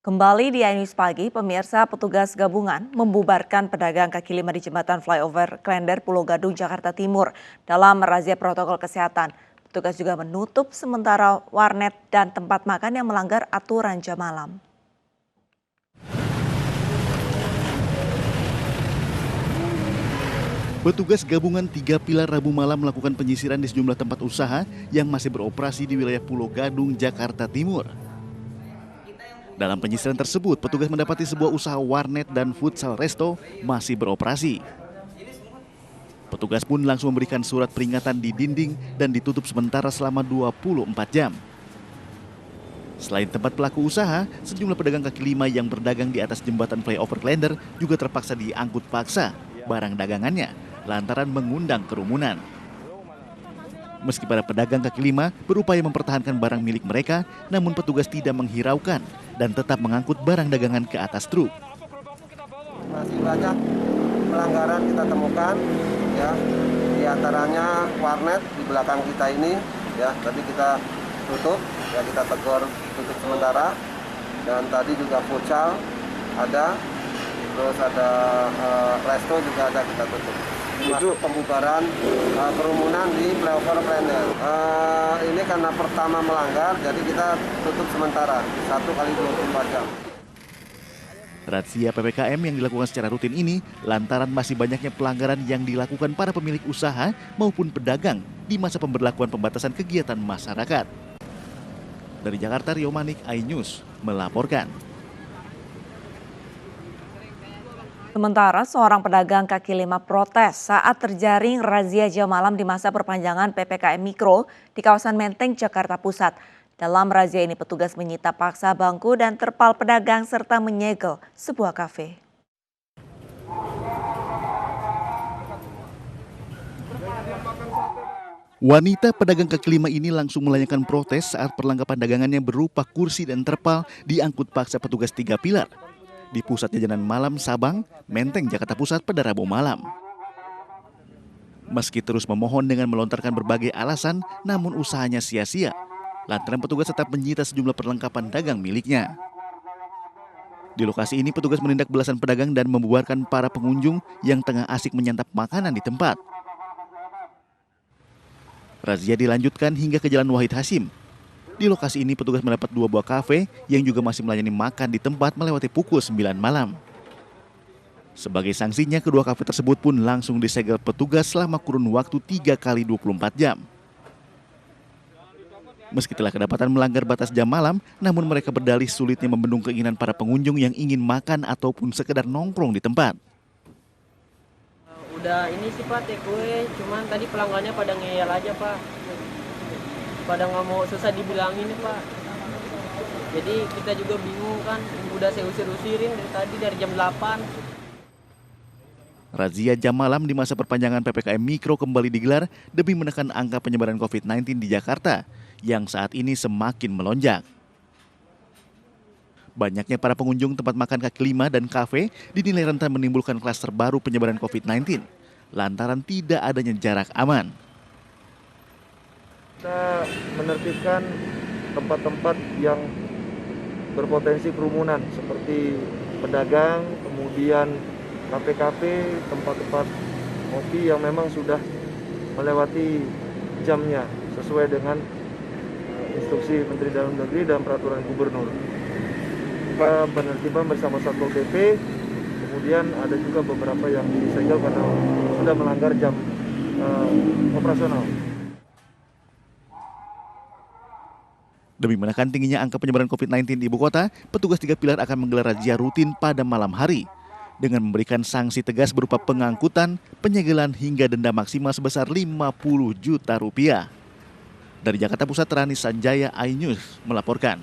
Kembali di iNews Pagi, pemirsa, petugas gabungan membubarkan pedagang kaki lima di jembatan flyover Klender Pulau Gadung, Jakarta Timur dalam razia protokol kesehatan. Petugas juga menutup sementara warnet dan tempat makan yang melanggar aturan jam malam. Petugas gabungan 3 Pilar Rabu malam melakukan penyisiran di sejumlah tempat usaha yang masih beroperasi di wilayah Pulau Gadung, Jakarta Timur. Dalam penyisiran tersebut, petugas mendapati sebuah usaha warnet dan futsal resto masih beroperasi. Petugas pun langsung memberikan surat peringatan di dinding dan ditutup sementara selama 24 jam. Selain tempat pelaku usaha, sejumlah pedagang kaki lima yang berdagang di atas jembatan flyover Klender juga terpaksa diangkut paksa barang dagangannya lantaran mengundang kerumunan. Meski para pedagang kaki lima berupaya mempertahankan barang milik mereka, namun petugas tidak menghiraukan dan tetap mengangkut barang dagangan ke atas truk. Masih banyak pelanggaran kita temukan, ya, di antaranya warnet di belakang kita ini, ya, tapi kita tutup, ya, kita tegur tutup sementara, dan tadi juga futsal ada, terus ada resto juga ada kita tutup. Itu pembubaran kerumunan di flyover Klender. Ini karena pertama melanggar, jadi kita tutup sementara 1 kali 24 jam. Razia PPKM yang dilakukan secara rutin ini lantaran masih banyaknya pelanggaran yang dilakukan para pemilik usaha maupun pedagang di masa pemberlakuan pembatasan kegiatan masyarakat. Dari Jakarta, Rio Manik, iNews melaporkan. Sementara seorang pedagang kaki lima protes saat terjaring razia jam malam di masa perpanjangan PPKM Mikro di kawasan Menteng, Jakarta Pusat. Dalam razia ini petugas menyita paksa bangku dan terpal pedagang serta menyegel sebuah kafe. Wanita pedagang kaki lima ini langsung melayangkan protes saat perlengkapan dagangannya berupa kursi dan terpal diangkut paksa petugas 3 Pilar di pusat jajanan malam Sabang, Menteng, Jakarta Pusat pada Rabu malam. Meski terus memohon dengan melontarkan berbagai alasan, namun usahanya sia-sia lantaran petugas tetap menyita sejumlah perlengkapan dagang miliknya. Di lokasi ini petugas menindak belasan pedagang dan membubarkan para pengunjung yang tengah asik menyantap makanan di tempat. Razia dilanjutkan hingga ke Jalan Wahid Hasyim. Di lokasi ini petugas mendapat 2 buah kafe yang juga masih melayani makan di tempat melewati pukul 9 malam. Sebagai sanksinya, kedua kafe tersebut pun langsung disegel petugas selama kurun waktu 3 kali 24 jam. Meski telah kedapatan melanggar batas jam malam, namun mereka berdalih sulitnya membendung keinginan para pengunjung yang ingin makan ataupun sekedar nongkrong di tempat. Udah ini sih Pak, take away, cuman tadi pelanggannya pada ngeyel aja Pak. Pada nggak mau, susah dibilangin Pak. Jadi kita juga bingung kan, udah saya usir-usirin dari tadi dari jam 8. Razia jam malam di masa perpanjangan PPKM Mikro kembali digelar demi menekan angka penyebaran COVID-19 di Jakarta yang saat ini semakin melonjak. Banyaknya para pengunjung tempat makan kaki lima dan kafe dinilai rentan menimbulkan klaster baru penyebaran COVID-19 lantaran tidak adanya jarak aman. Kita menertibkan tempat-tempat yang berpotensi kerumunan seperti pedagang, kemudian kafe-kafe, tempat-tempat kopi yang memang sudah melewati jamnya sesuai dengan instruksi Menteri Dalam Negeri dan peraturan Gubernur. Kita penertiban bersama Satpol PP, kemudian ada juga beberapa yang disegel karena sudah melanggar jam operasional. Demi menekan tingginya angka penyebaran COVID-19 di ibu kota, petugas 3 Pilar akan menggelar razia rutin pada malam hari dengan memberikan sanksi tegas berupa pengangkutan, penyegelan hingga denda maksimal sebesar 50 juta rupiah. Dari Jakarta Pusat, Rani Sanjaya, iNews melaporkan.